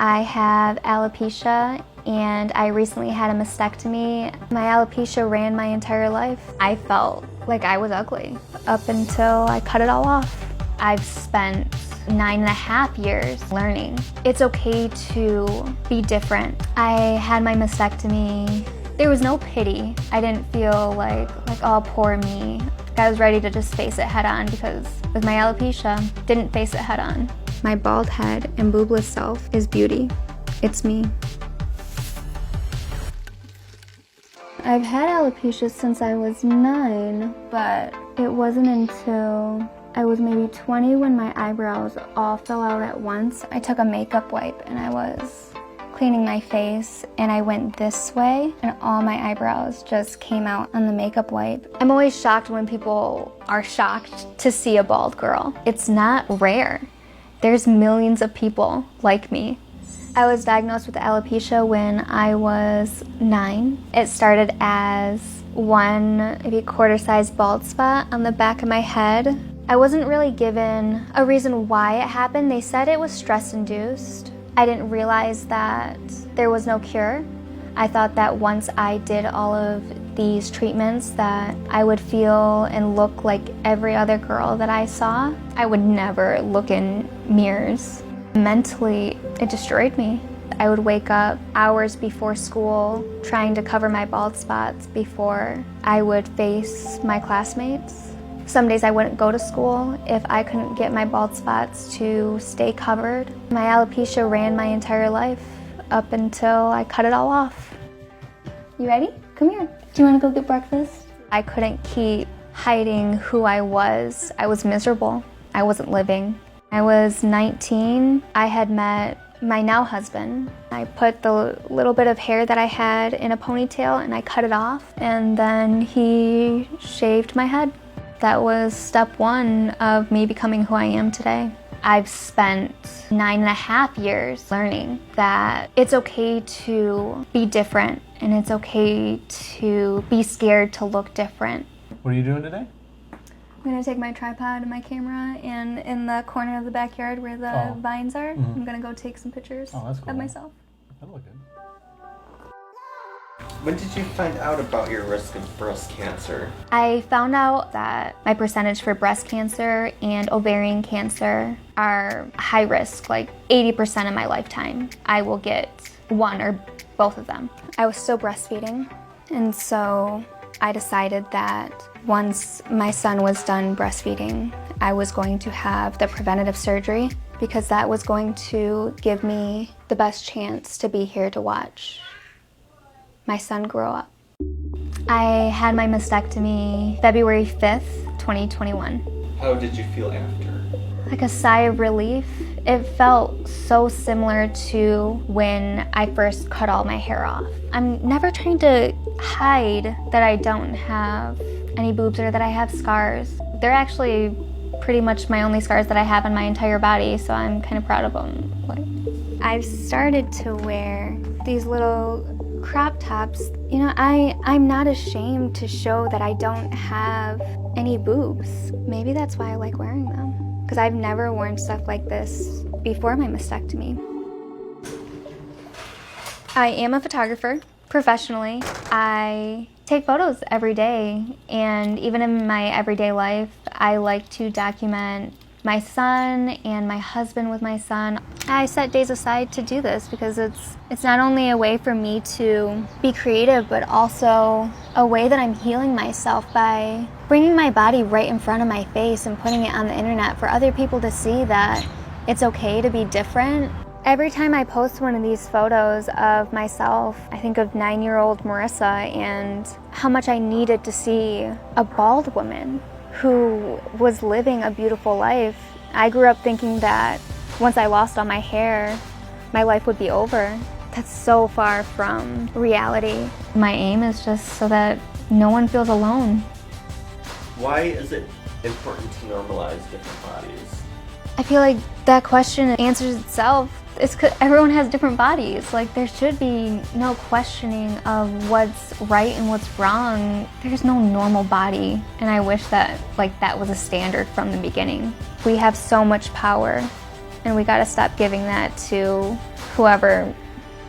I have alopecia and I recently had a mastectomy. My alopecia ran my entire life. I felt like I was ugly up until I cut it all off. I've spent 9.5 years learning. It's okay to be different. I had my mastectomy. There was no pity. I didn't feel like oh, poor me. I was ready to just face it head on because with my alopecia, didn't face it head on. My bald head and boobless self is beauty. It's me. I've had alopecia since I was 9, but it wasn't until I was maybe 20 when my eyebrows all fell out at once. I took a makeup wipe and I was cleaning my face and I went this way and all my eyebrows just came out on the makeup wipe. I'm always shocked when people are shocked to see a bald girl. It's not rare. There's millions of people like me. I was diagnosed with alopecia when I was 9. It started as one maybe quarter-sized bald spot on the back of my head. I wasn't really given a reason why it happened. They said it was stress-induced. I didn't realize that there was no cure. I thought that once I did all of these treatments that I would feel and look like every other girl that I saw. I would never look in mirrors. Mentally, it destroyed me. I would wake up hours before school trying to cover my bald spots before I would face my classmates. Some days I wouldn't go to school if I couldn't get my bald spots to stay covered. My alopecia ran my entire life up until I cut it all off. You ready? Come here. Do you want to go get breakfast? I couldn't keep hiding who I was. I was miserable. I wasn't living. I was 19. I had met my now husband. I put the little bit of hair that I had in a ponytail and I cut it off, and then he shaved my head. That was step 1 of me becoming who I am today. I've spent 9.5 years learning that it's okay to be different and it's okay to be scared to look different. What are you doing today? I'm gonna take my tripod and my camera, and in the corner of the backyard where the vines are, I'm gonna go take some pictures of myself. That'll look good. When did you find out about your risk of breast cancer? I found out that my percentage for breast cancer and ovarian cancer are high risk, like 80% of my lifetime. I will get one or both of them. I was still breastfeeding, and so I decided that once my son was done breastfeeding, I was going to have the preventative surgery because that was going to give me the best chance to be here to watch my son grow up. I had my mastectomy February 5th, 2021. How did you feel after? Like a sigh of relief. It felt so similar to when I first cut all my hair off. I'm never trying to hide that I don't have any boobs or that I have scars. They're actually pretty much my only scars that I have on my entire body, so I'm kind of proud of them. I've started to wear these little crop tops. You know, I'm not ashamed to show that I don't have any boobs. Maybe that's why I like wearing them, because I've never worn stuff like this before my mastectomy. I am a photographer professionally. I take photos every day, and even in my everyday life, I like to document my son and my husband with my son. I set days aside to do this because it's not only a way for me to be creative, but also a way that I'm healing myself by bringing my body right in front of my face and putting it on the internet for other people to see that it's okay to be different. Every time I post one of these photos of myself, I think of 9-year-old Marissa and how much I needed to see a bald woman who was living a beautiful life. I grew up thinking that once I lost all my hair, my life would be over. That's so far from reality. My aim is just so that no one feels alone. Why is it important to normalize different bodies? I feel like that question answers itself. It's 'cause everyone has different bodies. Like, there should be no questioning of what's right and what's wrong. There's no normal body, and I wish that that was a standard from the beginning. We have so much power And we gotta stop giving that to whoever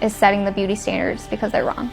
is setting the beauty standards because they're wrong.